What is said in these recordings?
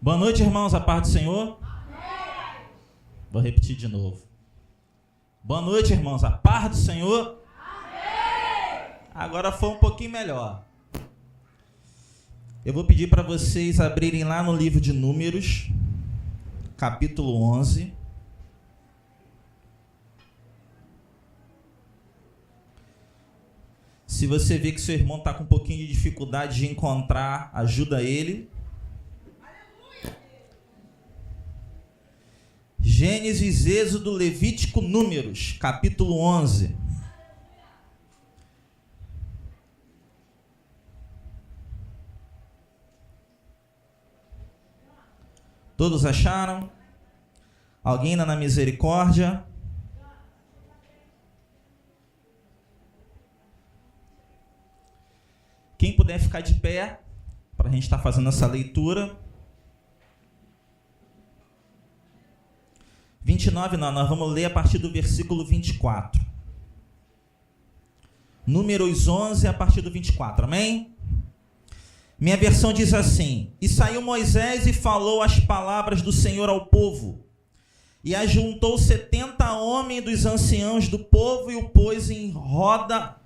Boa noite, irmãos, a paz do Senhor. Amém. Vou repetir de novo. Boa noite, irmãos, a paz do Senhor. Amém. Agora foi um pouquinho melhor. Eu vou pedir para vocês abrirem lá no livro de Números, capítulo 11. Se você vê que seu irmão está com um pouquinho de dificuldade de encontrar, ajuda ele. Gênesis, Êxodo, Levítico, Números, capítulo 11. Todos acharam? Alguém ainda na misericórdia? Quem puder ficar de pé, para a gente estar fazendo essa leitura. 29 não, nós vamos ler a partir do versículo 24. Números 11, a partir do 24, amém? Minha versão diz assim: E saiu Moisés e falou as palavras do Senhor ao povo, e ajuntou 70 homens dos anciãos do povo e o pôs em roda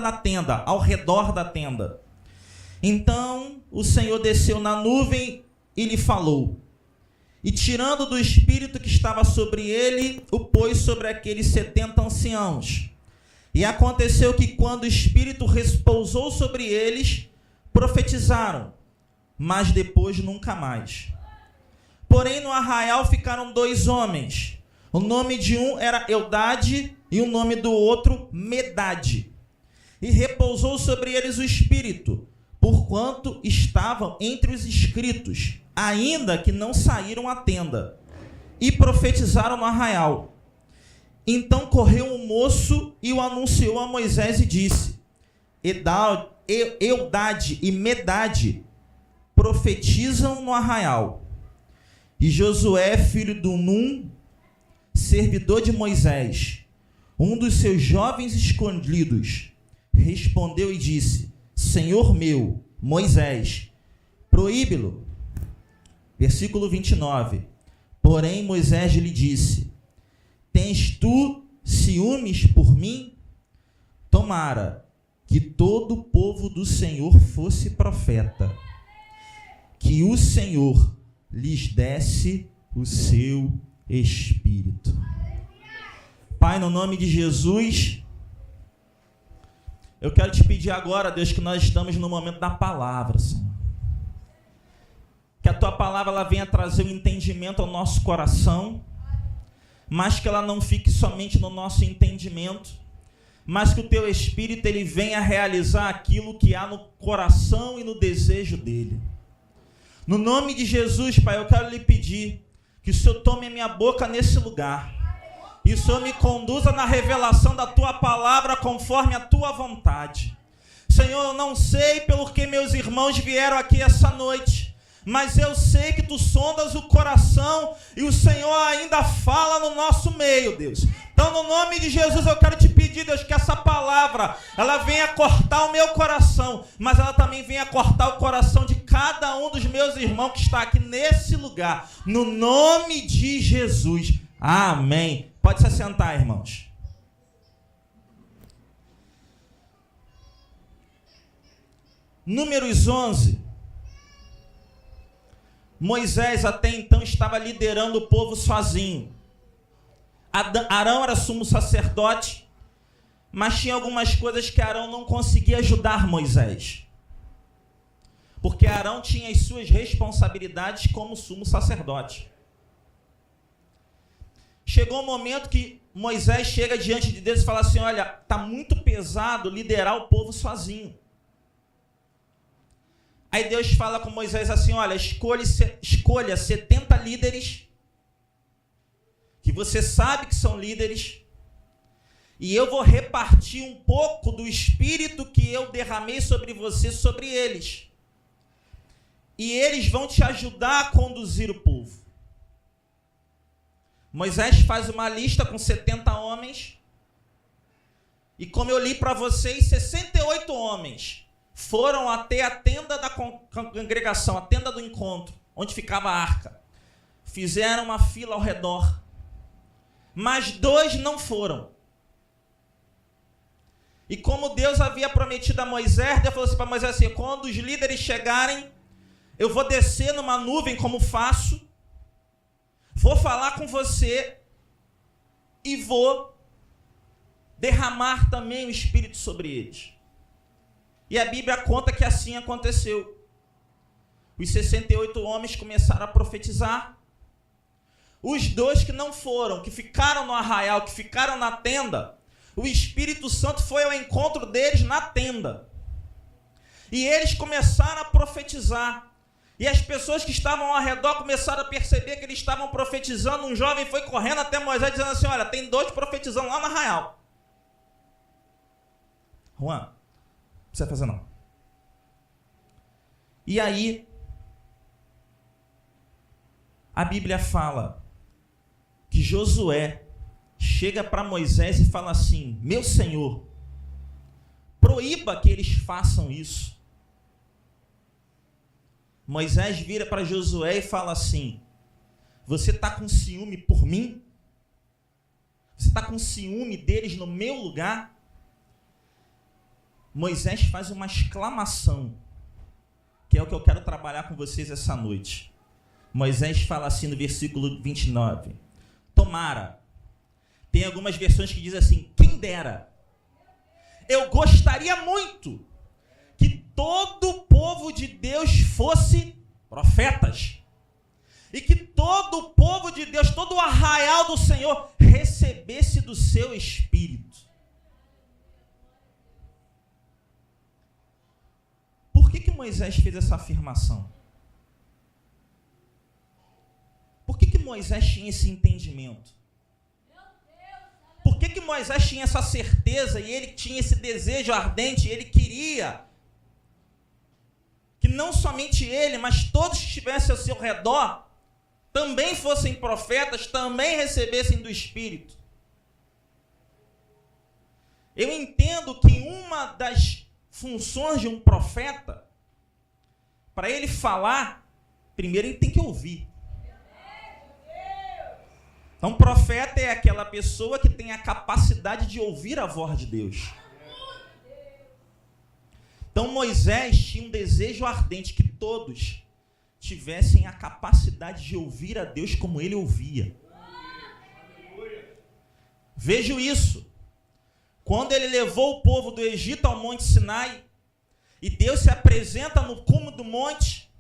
na tenda, ao redor da tenda. Então o Senhor desceu na nuvem e lhe falou, e tirando do espírito que estava sobre ele, o pôs sobre aqueles 70 anciãos. E aconteceu que quando o espírito repousou sobre eles, profetizaram, mas depois nunca mais. Porém no arraial ficaram 2 homens. O nome de um era Eldade e o nome do outro Medade. E repousou sobre eles o espírito, porquanto estavam entre os inscritos, ainda que não saíram à tenda, e profetizaram no arraial. Então correu um moço e o anunciou a Moisés e disse: Eldade e Medade profetizam no arraial. E Josué, filho de Num, servidor de Moisés, um dos seus jovens escolhidos, respondeu e disse: Senhor meu, Moisés, proíbe-lo. Versículo 29. Porém Moisés lhe disse: Tens tu ciúmes por mim? Tomara que todo o povo do Senhor fosse profeta, que o Senhor lhes desse o seu espírito. Pai, no nome de Jesus, eu quero te pedir agora, Deus, que nós estamos no momento da palavra, Senhor. Que a tua palavra ela venha trazer o entendimento ao nosso coração, mas que ela não fique somente no nosso entendimento, mas que o teu Espírito ele venha realizar aquilo que há no coração e no desejo dele. No nome de Jesus, Pai, eu quero lhe pedir que o Senhor tome a minha boca nesse lugar e o Senhor me conduza na revelação da tua palavra conforme a tua vontade. Senhor, eu não sei pelo que meus irmãos vieram aqui essa noite, mas eu sei que tu sondas o coração e o Senhor ainda fala no nosso meio, Deus. Então, no nome de Jesus, eu quero te pedir, Deus, que essa palavra, ela venha cortar o meu coração, mas ela também venha cortar o coração de cada um dos meus irmãos que está aqui nesse lugar. No nome de Jesus. Amém. Pode se assentar, irmãos. Números 11. Moisés até então estava liderando o povo sozinho. Arão era sumo sacerdote, mas tinha algumas coisas que Arão não conseguia ajudar Moisés, porque Arão tinha as suas responsabilidades como sumo sacerdote. Chegou um momento que Moisés chega diante de Deus e fala assim: olha, está muito pesado liderar o povo sozinho. Aí Deus fala com Moisés assim: olha, escolha 70 líderes, que você sabe que são líderes, e eu vou repartir um pouco do espírito que eu derramei sobre você, sobre eles. E eles vão te ajudar a conduzir o povo. Moisés faz uma lista com 70 homens, e como eu li para vocês, 68 homens foram até a tenda da congregação, a tenda do encontro, onde ficava a arca. Fizeram uma fila ao redor. Mas 2 não foram. E como Deus havia prometido a Moisés, Deus falou assim para Moisés assim: quando os líderes chegarem, eu vou descer numa nuvem como faço, vou falar com você e vou derramar também o Espírito sobre eles. E a Bíblia conta que assim aconteceu. Os 68 homens começaram a profetizar. Os 2 que não foram, que ficaram no arraial, que ficaram na tenda, o Espírito Santo foi ao encontro deles na tenda. E eles começaram a profetizar. E as pessoas que estavam ao redor começaram a perceber que eles estavam profetizando. Um jovem foi correndo até Moisés dizendo assim: olha, tem 2 profetizando lá no arraial. Juan, não precisa fazer não. E aí, a Bíblia fala que Josué chega para Moisés e fala assim: meu Senhor, proíba que eles façam isso. Moisés vira para Josué e fala assim: você está com ciúme por mim? Você está com ciúme deles no meu lugar? Moisés faz uma exclamação, que é o que eu quero trabalhar com vocês essa noite. Moisés fala assim no versículo 29. Tomara. Tem algumas versões que dizem assim: quem dera. Eu gostaria muito que todo o povo de Deus fosse profetas. E que todo o povo de Deus, todo o arraial do Senhor, recebesse do seu Espírito. Por que Moisés fez essa afirmação? Por que Moisés tinha esse entendimento? Por que Moisés tinha essa certeza e ele tinha esse desejo ardente? Ele queria que não somente ele, mas todos que estivessem ao seu redor também fossem profetas, também recebessem do Espírito. Eu entendo que uma das funções de um profeta, para ele falar, primeiro ele tem que ouvir. Então, profeta é aquela pessoa que tem a capacidade de ouvir a voz de Deus. Então, Moisés tinha um desejo ardente que todos tivessem a capacidade de ouvir a Deus como ele ouvia. Vejo isso. Quando ele levou o povo do Egito ao Monte Sinai, e Deus se apresenta no cume do monte,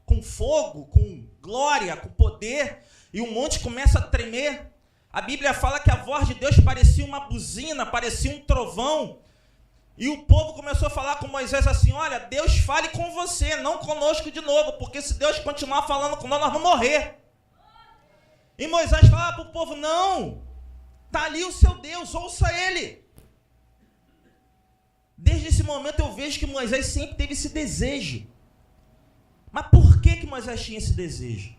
com fogo, com glória, com poder, e o monte começa a tremer. A Bíblia fala que a voz de Deus parecia uma buzina, parecia um trovão. E o povo começou a falar com Moisés assim: olha, Deus fale com você, não conosco de novo, porque se Deus continuar falando com nós vamos morrer. E Moisés falava para o povo: não, está ali o seu Deus, ouça ele. Desde esse momento eu vejo que Moisés sempre teve esse desejo. Mas por que Moisés tinha esse desejo?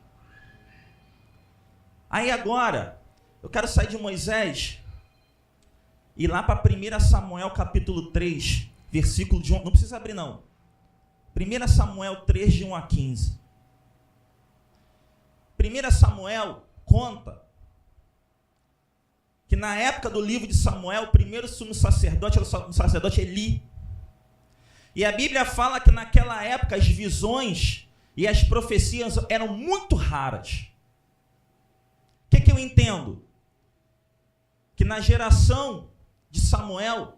Aí agora, eu quero sair de Moisés e ir lá para 1 Samuel capítulo 3, versículo de 1, não precisa abrir não. 1 Samuel 3, de 1 a 15. 1 Samuel conta que na época do livro de Samuel, o primeiro sumo sacerdote era o sacerdote Eli. E a Bíblia fala que naquela época as visões e as profecias eram muito raras. O que eu entendo? Que na geração de Samuel,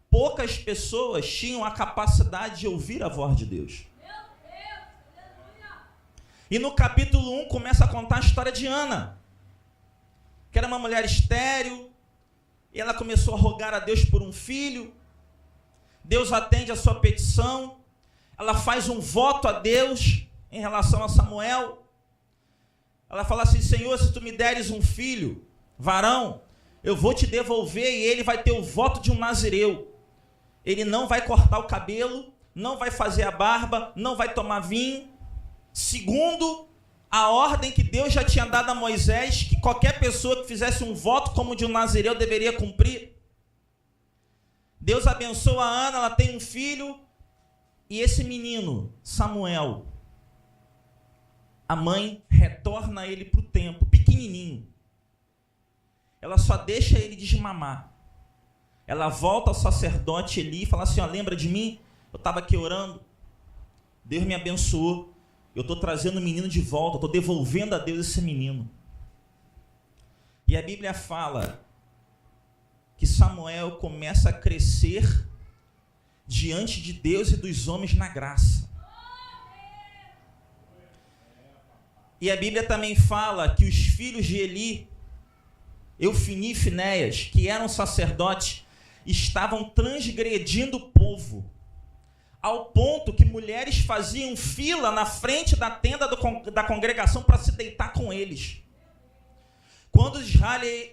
poucas pessoas tinham a capacidade de ouvir a voz de Deus. E no capítulo 1 começa a contar a história de Ana, que era uma mulher estéril, e ela começou a rogar a Deus por um filho. Deus atende a sua petição, ela faz um voto a Deus em relação a Samuel. Ela fala assim: Senhor, se tu me deres um filho, varão, eu vou te devolver e ele vai ter o voto de um nazireu. Ele não vai cortar o cabelo, não vai fazer a barba, não vai tomar vinho, segundo a ordem que Deus já tinha dado a Moisés, que qualquer pessoa que fizesse um voto como de um nazireu deveria cumprir. Deus abençoa a Ana, ela tem um filho, e esse menino, Samuel, a mãe retorna ele para o templo, pequenininho. Ela só deixa ele desmamar. Ela volta ao sacerdote Eli e fala assim, ó, lembra de mim? Eu estava aqui orando, Deus me abençoou, eu estou trazendo o menino de volta, estou devolvendo a Deus esse menino. E a Bíblia fala que Samuel começa a crescer diante de Deus e dos homens na graça. E a Bíblia também fala que os filhos de Eli, Eufini e Finéias, que eram sacerdotes, estavam transgredindo o povo, ao ponto que mulheres faziam fila na frente da tenda da congregação para se deitar com eles. Quando os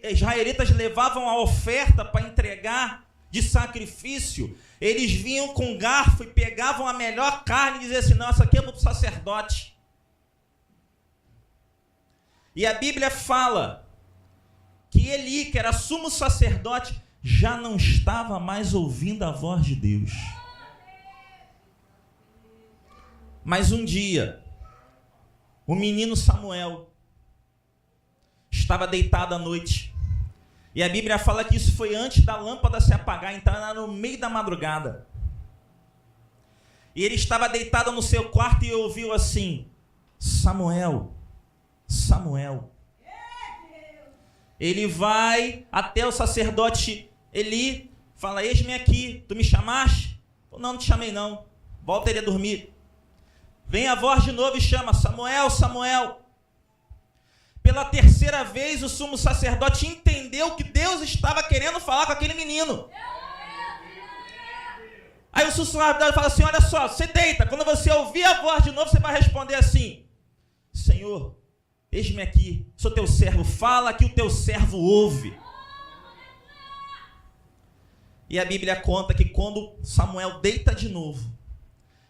israelitas levavam a oferta para entregar de sacrifício, eles vinham com garfo e pegavam a melhor carne e diziam assim, não, essa aqui é para o sacerdote. E a Bíblia fala que Eli, que era sumo sacerdote, já não estava mais ouvindo a voz de Deus. Mas um dia, o menino Samuel estava deitado à noite. E a Bíblia fala que isso foi antes da lâmpada se apagar, então era no meio da madrugada. E ele estava deitado no seu quarto e ouviu assim, Samuel, Samuel. Ele vai até o sacerdote Eli, fala, eis-me aqui, tu me chamaste? Não, não te chamei não, volta ele a dormir. Vem a voz de novo e chama, Samuel, Samuel. Pela terceira vez o sumo sacerdote entendeu que Deus estava querendo falar com aquele menino. Aí o sumo sacerdote fala assim, olha só, você deita, quando você ouvir a voz de novo, você vai responder assim, Senhor, eis-me aqui, sou teu servo, fala que o teu servo ouve. E a Bíblia conta que quando Samuel deita de novo,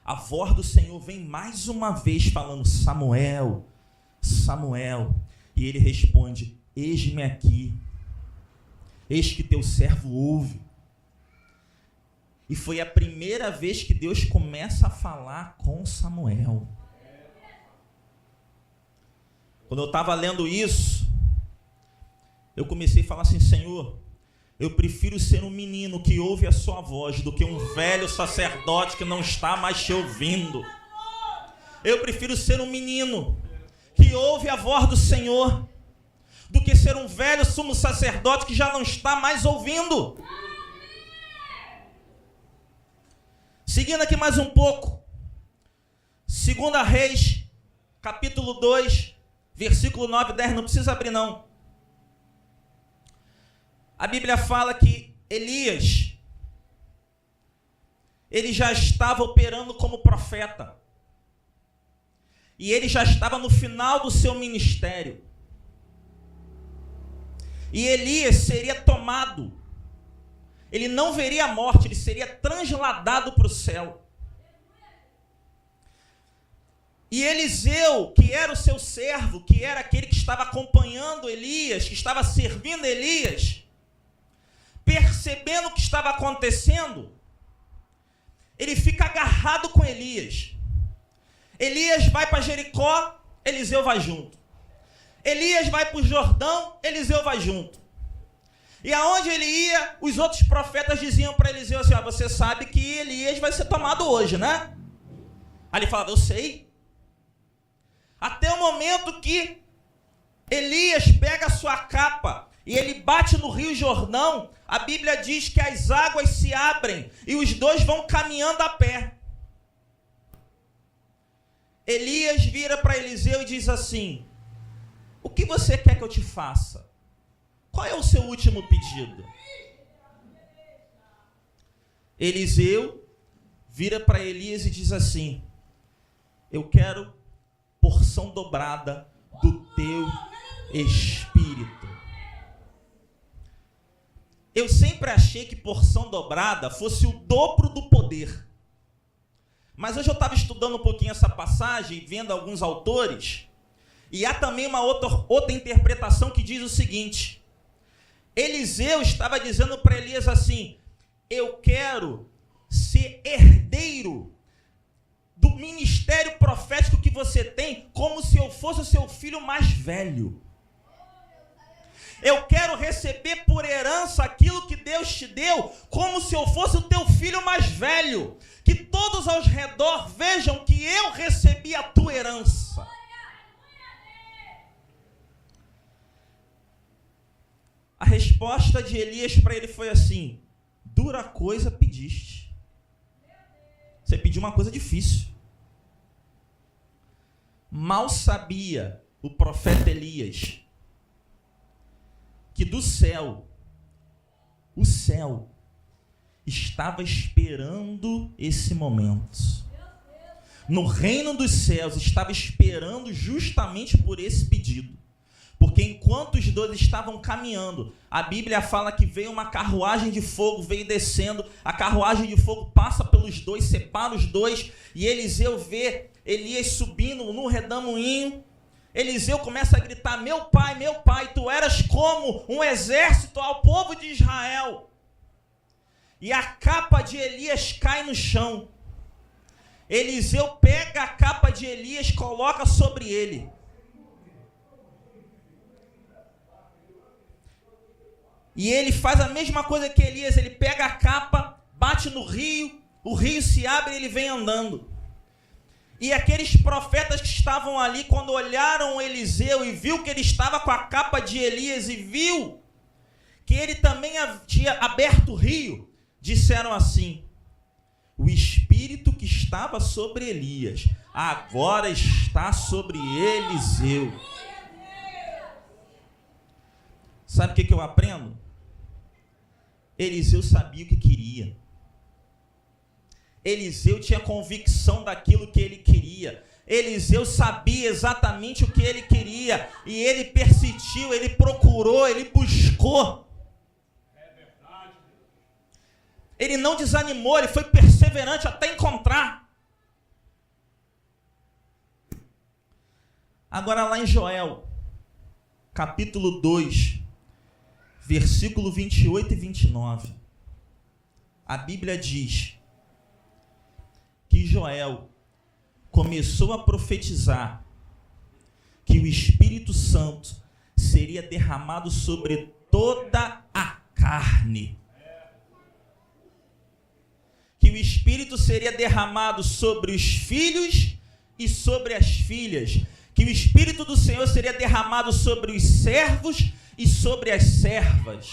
a voz do Senhor vem mais uma vez falando, Samuel, Samuel. E ele responde, eis-me aqui, eis que teu servo ouve. E foi a primeira vez que Deus começa a falar com Samuel. Quando eu estava lendo isso, eu comecei a falar assim, Senhor, eu prefiro ser um menino que ouve a sua voz do que um velho sacerdote que não está mais te ouvindo. Eu prefiro ser um menino que ouve a voz do Senhor do que ser um velho sumo sacerdote que já não está mais ouvindo. Seguindo aqui mais um pouco, 2 Reis, capítulo 2, versículo 9 e 10, não precisa abrir não. A Bíblia fala que Elias, ele já estava operando como profeta. E ele já estava no final do seu ministério. E Elias seria tomado. Ele não veria a morte, ele seria transladado para o céu. E Eliseu, que era o seu servo, que era aquele que estava acompanhando Elias, que estava servindo Elias, percebendo o que estava acontecendo, ele fica agarrado com Elias. Elias vai para Jericó, Eliseu vai junto. Elias vai para o Jordão, Eliseu vai junto. E aonde ele ia, os outros profetas diziam para Eliseu assim, você sabe que Elias vai ser tomado hoje, né? Aí ele falava, eu sei. Até o momento que Elias pega a sua capa e ele bate no rio Jordão, a Bíblia diz que as águas se abrem e os dois vão caminhando a pé. Elias vira para Eliseu e diz assim, o que você quer que eu te faça? Qual é o seu último pedido? Eliseu vira para Elias e diz assim, eu quero porção dobrada do teu espírito. Eu sempre achei que porção dobrada fosse o dobro do poder. Mas hoje eu estava estudando um pouquinho essa passagem, vendo alguns autores, e há também uma outra interpretação que diz o seguinte, Eliseu estava dizendo para Elias assim, eu quero ser herdeiro do ministério profético que você tem como se eu fosse o seu filho mais velho. Eu quero receber por herança aquilo que Deus te deu, como se eu fosse o teu filho mais velho. Que todos ao redor vejam que eu recebi a tua herança. A resposta de Elias para ele foi assim: dura coisa pediste. Você pediu uma coisa difícil. Mal sabia o profeta Elias que do céu, o céu estava esperando esse momento. No reino dos céus estava esperando justamente por esse pedido. Porque enquanto os dois estavam caminhando, a Bíblia fala que veio uma carruagem de fogo, veio descendo, a carruagem de fogo passa pelos dois, separa os dois, e Eliseu vê Elias subindo no redemoinho. Eliseu começa a gritar: meu pai, tu eras como um exército ao povo de Israel. E a capa de Elias cai no chão. Eliseu pega a capa de Elias, coloca sobre ele. E ele faz a mesma coisa que Elias, ele pega a capa, bate no rio, o rio se abre e ele vem andando. E aqueles profetas que estavam ali, quando olharam Eliseu e viu que ele estava com a capa de Elias e viu que ele também tinha aberto o rio, disseram assim: o espírito que estava sobre Elias agora está sobre Eliseu. Sabe o que eu aprendo? Eliseu sabia o que queria. Eliseu tinha convicção daquilo que ele queria. Eliseu sabia exatamente o que ele queria. E ele persistiu, ele procurou, ele buscou. Ele não desanimou, ele foi perseverante até encontrar. Agora lá em Joel, capítulo 2, versículo 28 e 29. A Bíblia diz que Joel começou a profetizar que o Espírito Santo seria derramado sobre toda a carne. Que o Espírito seria derramado sobre os filhos e sobre as filhas. Que o Espírito do Senhor seria derramado sobre os servos e sobre as servas.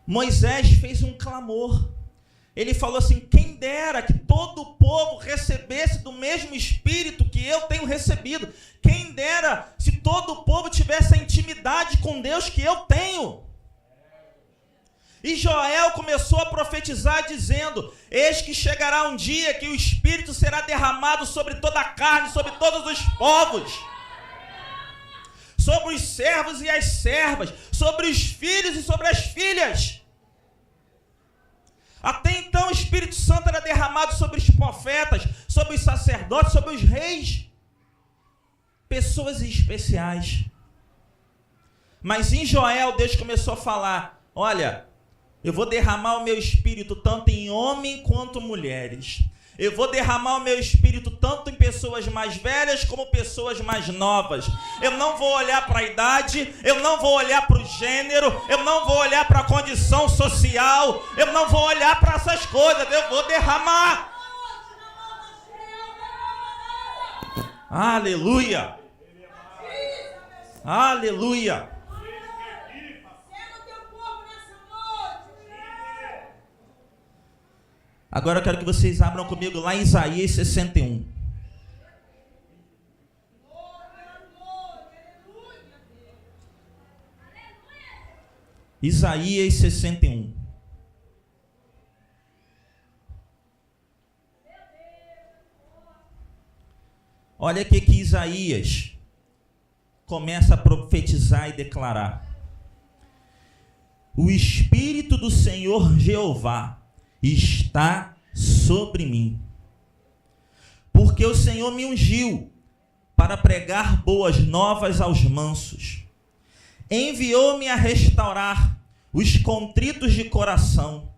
Moisés fez um clamor. Ele falou assim: quem dera que todo o povo recebesse do mesmo Espírito que eu tenho recebido. Quem dera se todo o povo tivesse a intimidade com Deus que eu tenho. E Joel começou a profetizar dizendo: eis que chegará um dia que o Espírito será derramado sobre toda a carne, sobre todos os povos. Sobre os servos e as servas, sobre os filhos e sobre as filhas. Até então o Espírito Santo era derramado sobre os profetas, sobre os sacerdotes, sobre os reis. Pessoas especiais. Mas em Joel, Deus começou a falar: olha, eu vou derramar o meu Espírito tanto em homem quanto mulheres. Eu vou derramar o meu Espírito tanto em pessoas mais velhas como pessoas mais novas. Eu não vou olhar para a idade, eu não vou olhar para o gênero, eu não vou olhar para a condição social, eu não vou olhar para essas coisas, eu vou derramar. Aleluia! Aleluia! Agora eu quero que vocês abram comigo lá em Isaías 61. Isaías 61. Olha o que Isaías começa a profetizar e declarar. O Espírito do Senhor Jeová está sobre mim, porque o Senhor me ungiu para pregar boas novas aos mansos. Enviou-me a restaurar os contritos de coração,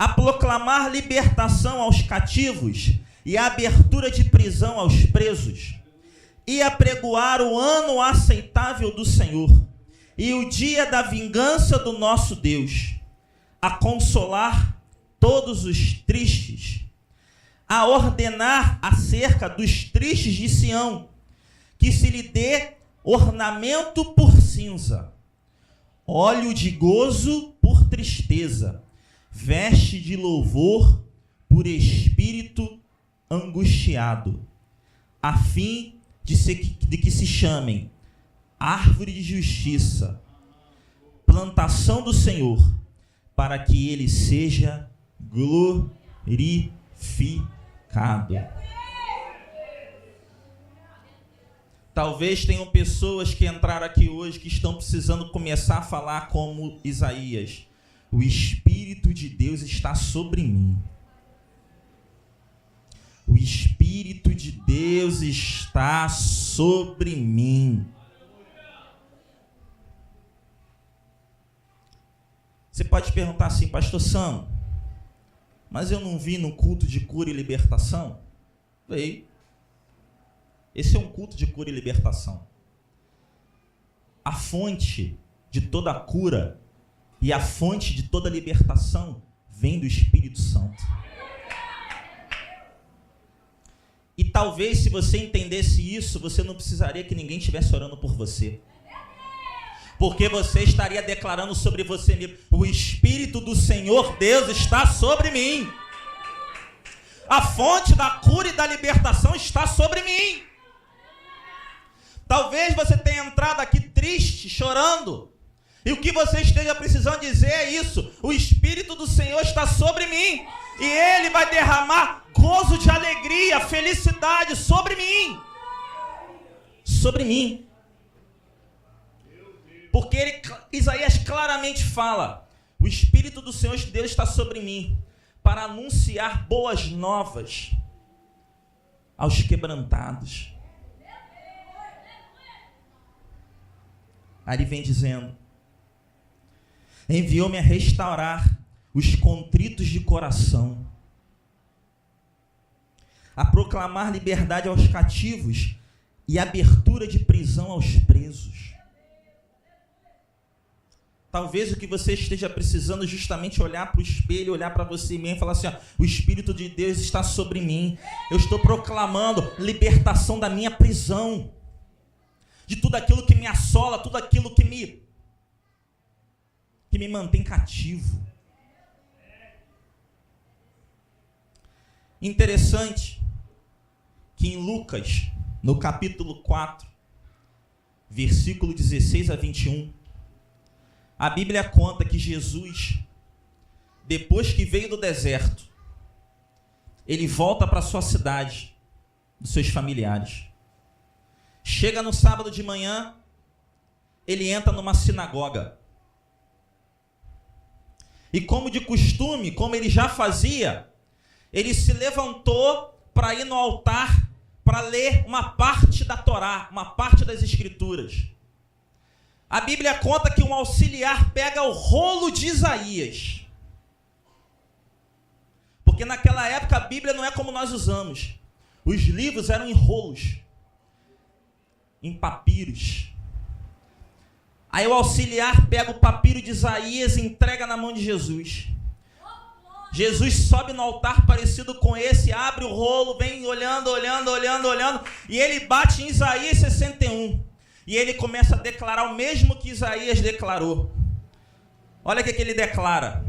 a proclamar libertação aos cativos e a abertura de prisão aos presos, e a pregoar o ano aceitável do Senhor e o dia da vingança do nosso Deus, a consolar todos os tristes, a ordenar acerca dos tristes de Sião, que se lhe dê ornamento por cinza, óleo de gozo por tristeza, veste de louvor por espírito angustiado, a fim de que se chamem árvore de justiça, plantação do Senhor, para que ele seja glorificado. Talvez tenham pessoas que entraram aqui hoje que estão precisando começar a falar como Isaías: o Espírito de Deus está sobre mim. O Espírito de Deus está sobre mim. Você pode perguntar assim: pastor Sam, mas eu não vi no culto de cura e libertação? Veio. Esse é um culto de cura e libertação. A fonte de toda cura e a fonte de toda libertação vem do Espírito Santo. E talvez, se você entendesse isso, você não precisaria que ninguém estivesse orando por você. Porque você estaria declarando sobre você mesmo: o Espírito do Senhor Deus está sobre mim. A fonte da cura e da libertação está sobre mim. Talvez você tenha entrado aqui triste, chorando, e o que você esteja precisando dizer é isso: o Espírito do Senhor está sobre mim, e Ele vai derramar gozo de alegria, felicidade sobre mim. Sobre mim. Porque Isaías claramente fala: o Espírito do Senhor Deus está sobre mim, para anunciar boas novas aos quebrantados. Aí ele vem dizendo: enviou-me a restaurar os contritos de coração, a proclamar liberdade aos cativos e abertura de prisão aos presos. Talvez o que você esteja precisando justamente olhar para o espelho, olhar para você mesmo e falar assim: ó, o Espírito de Deus está sobre mim. Eu estou proclamando libertação da minha prisão, de tudo aquilo que me assola, tudo aquilo que me mantém cativo. Interessante que em Lucas, no capítulo 4, versículo 16 a 21, a Bíblia conta que Jesus, depois que veio do deserto, ele volta para sua cidade, dos seus familiares. Chega no sábado de manhã, ele entra numa sinagoga. E como de costume, como ele já fazia, ele se levantou para ir no altar para ler uma parte da Torá, uma parte das Escrituras. A Bíblia conta que um auxiliar pega o rolo de Isaías. Porque naquela época a Bíblia não é como nós usamos. Os livros eram em rolos, em papiros. Aí o auxiliar pega o papiro de Isaías e entrega na mão de Jesus. Jesus sobe no altar parecido com esse, abre o rolo, vem olhando, e ele bate em Isaías 61. E ele começa a declarar o mesmo que Isaías declarou. Olha o que ele declara.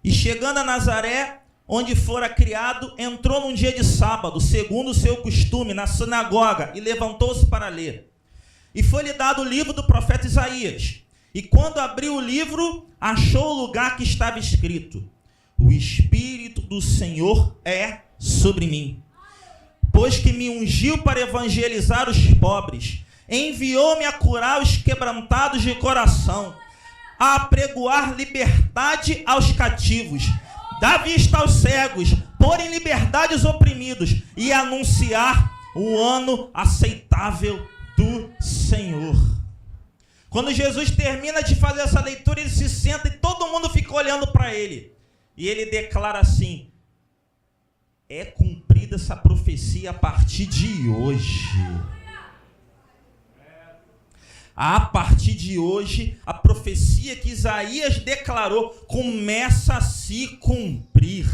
E chegando a Nazaré, onde fora criado, entrou num dia de sábado, segundo o seu costume, na sinagoga, e levantou-se para ler. E foi-lhe dado o livro do profeta Isaías. E quando abriu o livro, achou o lugar que estava escrito: o Espírito do Senhor é sobre mim, pois que me ungiu para evangelizar os pobres, enviou-me a curar os quebrantados de coração, a apregoar liberdade aos cativos, dar vista aos cegos, pôr em liberdade os oprimidos e anunciar o ano aceitável do Senhor. Quando Jesus termina de fazer essa leitura, ele se senta e todo mundo fica olhando para ele. E ele declara assim: é cumprida essa profecia a partir de hoje. A partir de hoje, a profecia que Isaías declarou começa a se cumprir.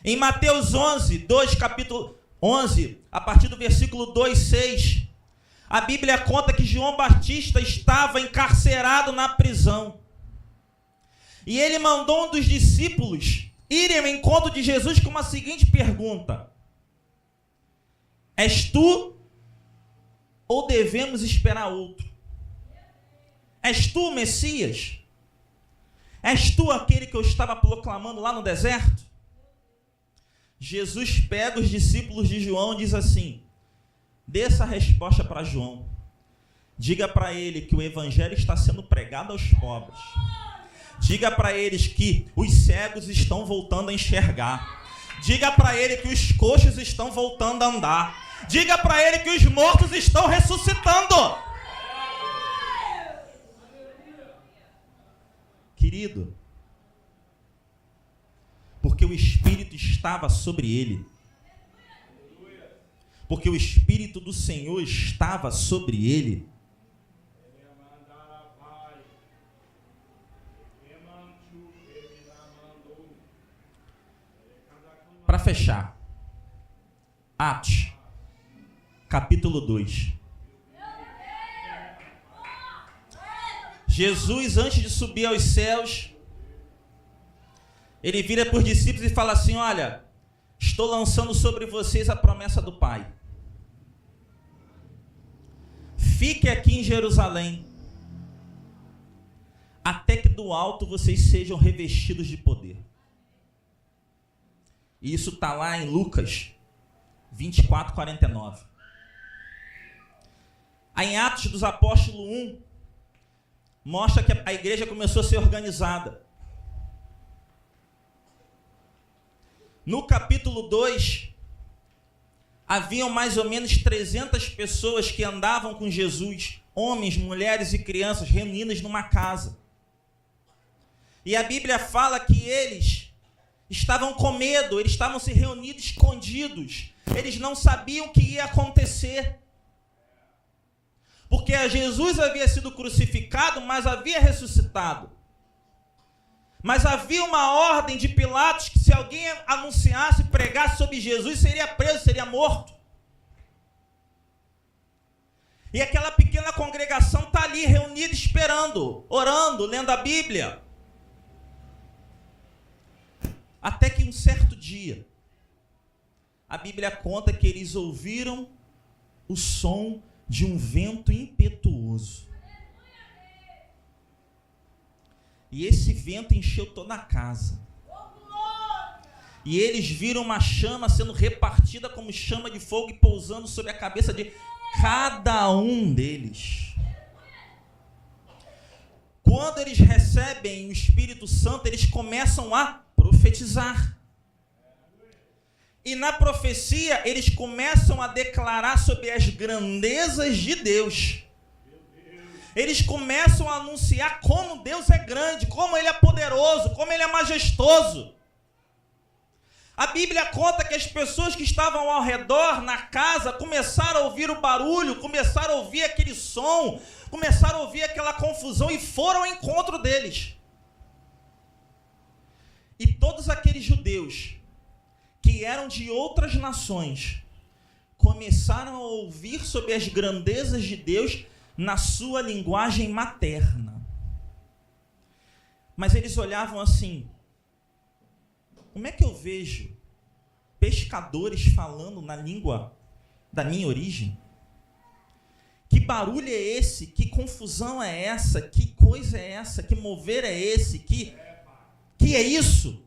Em Mateus 11, capítulo 11, a partir do versículo 2, 6, a Bíblia conta que João Batista estava encarcerado na prisão. E ele mandou um dos discípulos irem ao encontro de Jesus com uma seguinte pergunta: és tu ou devemos esperar outro? És tu o Messias? És tu aquele que eu estava proclamando lá no deserto? Jesus pega os discípulos de João e diz assim: dê essa resposta para João. Diga para ele que o evangelho está sendo pregado aos pobres. Diga para eles que os cegos estão voltando a enxergar. Diga para ele que os coxos estão voltando a andar. Diga para ele que os mortos estão ressuscitando. Querido, porque o Espírito estava sobre ele. Porque o Espírito do Senhor estava sobre ele. Para fechar, Atos, capítulo 2. Jesus, antes de subir aos céus, ele vira para os discípulos e fala assim: olha, estou lançando sobre vocês a promessa do Pai. Fique aqui em Jerusalém, até que do alto vocês sejam revestidos de poder. E isso está lá em Lucas 24, 49. Aí em Atos dos Apóstolos 1, mostra que a igreja começou a ser organizada. No capítulo 2, haviam mais ou menos 300 pessoas que andavam com Jesus, homens, mulheres e crianças, reunidas numa casa. E a Bíblia fala que eles estavam com medo, eles estavam se reunindo escondidos, eles não sabiam o que ia acontecer. Porque Jesus havia sido crucificado, mas havia ressuscitado. Mas havia uma ordem de Pilatos que se alguém anunciasse, pregasse sobre Jesus, seria preso, seria morto. E aquela pequena congregação está ali reunida esperando, orando, lendo a Bíblia. Até que um certo dia, a Bíblia conta que eles ouviram o som de um vento impetuoso. E esse vento encheu toda a casa. E eles viram uma chama sendo repartida como chama de fogo e pousando sobre a cabeça de cada um deles. Quando eles recebem o Espírito Santo, eles começam a profetizar. E na profecia, eles começam a declarar sobre as grandezas de Deus. Eles começam a anunciar como Deus é grande, como Ele é poderoso, como Ele é majestoso. A Bíblia conta que as pessoas que estavam ao redor, na casa, começaram a ouvir o barulho, começaram a ouvir aquele som, começaram a ouvir aquela confusão e foram ao encontro deles. E todos aqueles judeus que eram de outras nações começaram a ouvir sobre as grandezas de Deus na sua linguagem materna. Mas eles olhavam assim: como é que eu vejo pescadores falando na língua da minha origem? Que barulho é esse? Que confusão é essa? Que coisa é essa? Que mover é esse? Que é isso?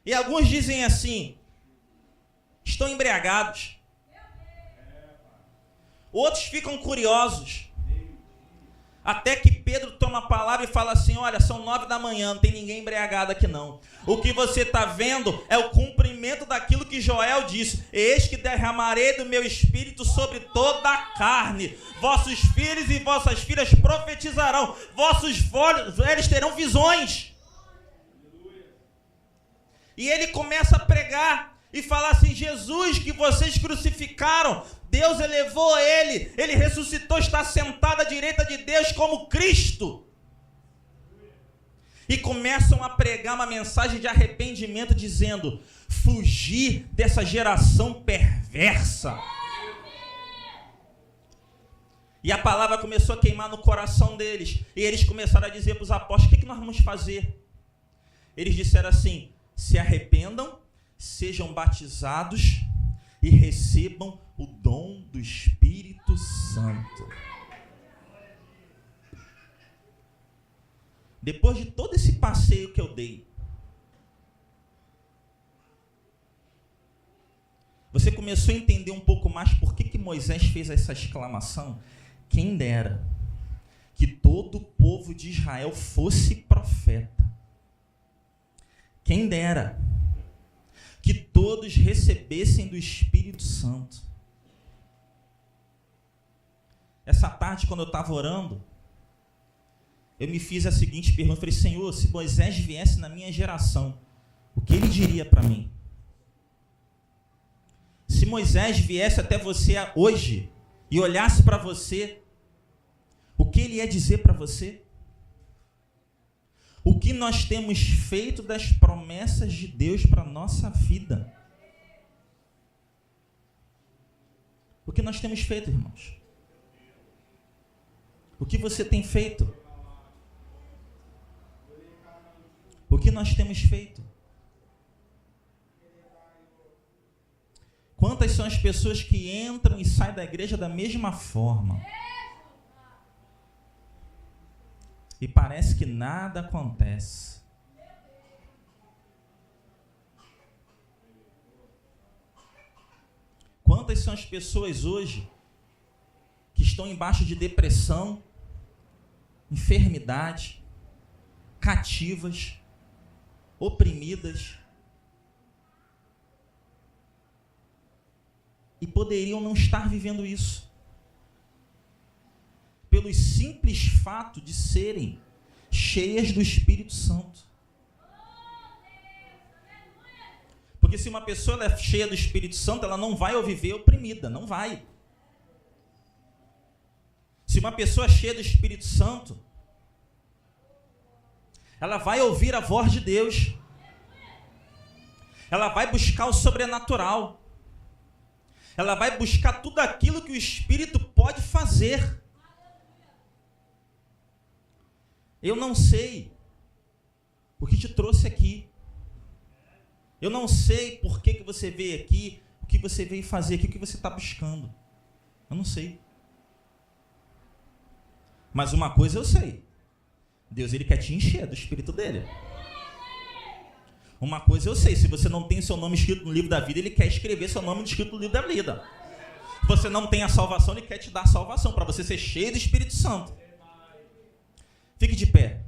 E alguns dizem assim: estão embriagados. Outros ficam curiosos. Até que Pedro toma a palavra e fala assim: olha, são 9 da manhã, não tem ninguém embriagado aqui não. O que você está vendo é o cumprimento daquilo que Joel disse: eis que derramarei do meu espírito sobre toda a carne. Vossos filhos e vossas filhas profetizarão, vossos velhos terão visões. E ele começa a pregar e falar assim: Jesus que vocês crucificaram, Deus elevou ele, ele ressuscitou, está sentado à direita de Deus como Cristo. E começam a pregar uma mensagem de arrependimento, dizendo: fugir dessa geração perversa. E a palavra começou a queimar no coração deles. E eles começaram a dizer para os apóstolos: o que nós vamos fazer? Eles disseram assim: se arrependam, sejam batizados e recebam o dom do Espírito Santo. Depois de todo esse passeio que eu dei, você começou a entender um pouco mais por que Moisés fez essa exclamação? Quem dera que todo o povo de Israel fosse profeta. Quem dera que todos recebessem do Espírito Santo. Essa tarde, quando eu estava orando, eu me fiz a seguinte pergunta. Eu falei: Senhor, se Moisés viesse na minha geração, o que ele diria para mim? Se Moisés viesse até você hoje e olhasse para você, o que ele ia dizer para você? O que nós temos feito das promessas de Deus para a nossa vida? O que nós temos feito, irmãos? O que você tem feito? O que nós temos feito? Quantas são as pessoas que entram e saem da igreja da mesma forma? E parece que nada acontece. Quantas são as pessoas hoje que estão embaixo de depressão, enfermidade, cativas, oprimidas, e poderiam não estar vivendo isso, pelo simples fato de serem cheias do Espírito Santo. Porque se uma pessoa é cheia do Espírito Santo, ela não vai viver oprimida, não vai. Se uma pessoa é cheia do Espírito Santo, ela vai ouvir a voz de Deus. Ela vai buscar o sobrenatural. Ela vai buscar tudo aquilo que o Espírito pode fazer. Eu não sei o que te trouxe aqui. Eu não sei por que você veio aqui, o que você veio fazer aqui, o que você está buscando. Eu não sei. Mas uma coisa eu sei. Deus, ele quer te encher do Espírito dele. Uma coisa eu sei, se você não tem seu nome escrito no livro da vida, ele quer escrever seu nome escrito no livro da vida. Se você não tem a salvação, ele quer te dar a salvação, para você ser cheio do Espírito Santo. Fique de pé.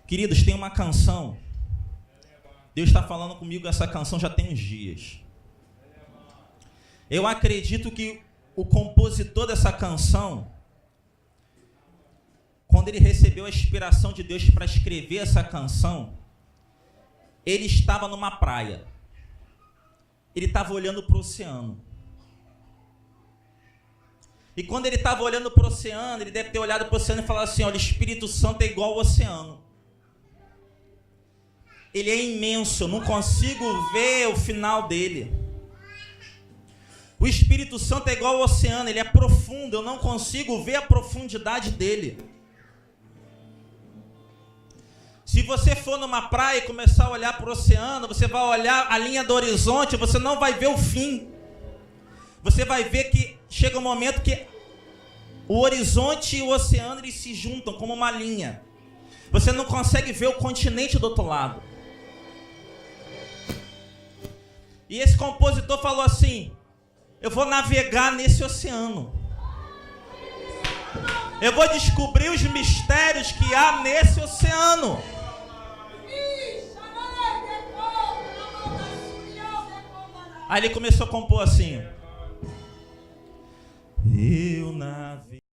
Queridos, tem uma canção. Deus está falando comigo, essa canção já tem uns dias. Eu acredito que o compositor dessa canção, quando ele recebeu a inspiração de Deus para escrever essa canção, ele estava numa praia. Ele estava olhando para o oceano. E quando ele estava olhando para o oceano, ele deve ter olhado para o oceano e falado assim: olha, o Espírito Santo é igual ao oceano. Ele é imenso, eu não consigo ver o final dele. O Espírito Santo é igual ao oceano, ele é profundo, eu não consigo ver a profundidade dele. Se você for numa praia e começar a olhar para o oceano, você vai olhar a linha do horizonte, você não vai ver o fim. Você vai ver que chega um momento que o horizonte e o oceano eles se juntam como uma linha. Você não consegue ver o continente do outro lado. E esse compositor falou assim: eu vou navegar nesse oceano. Eu vou descobrir os mistérios que há nesse oceano. Aí ele começou a compor assim: eu navego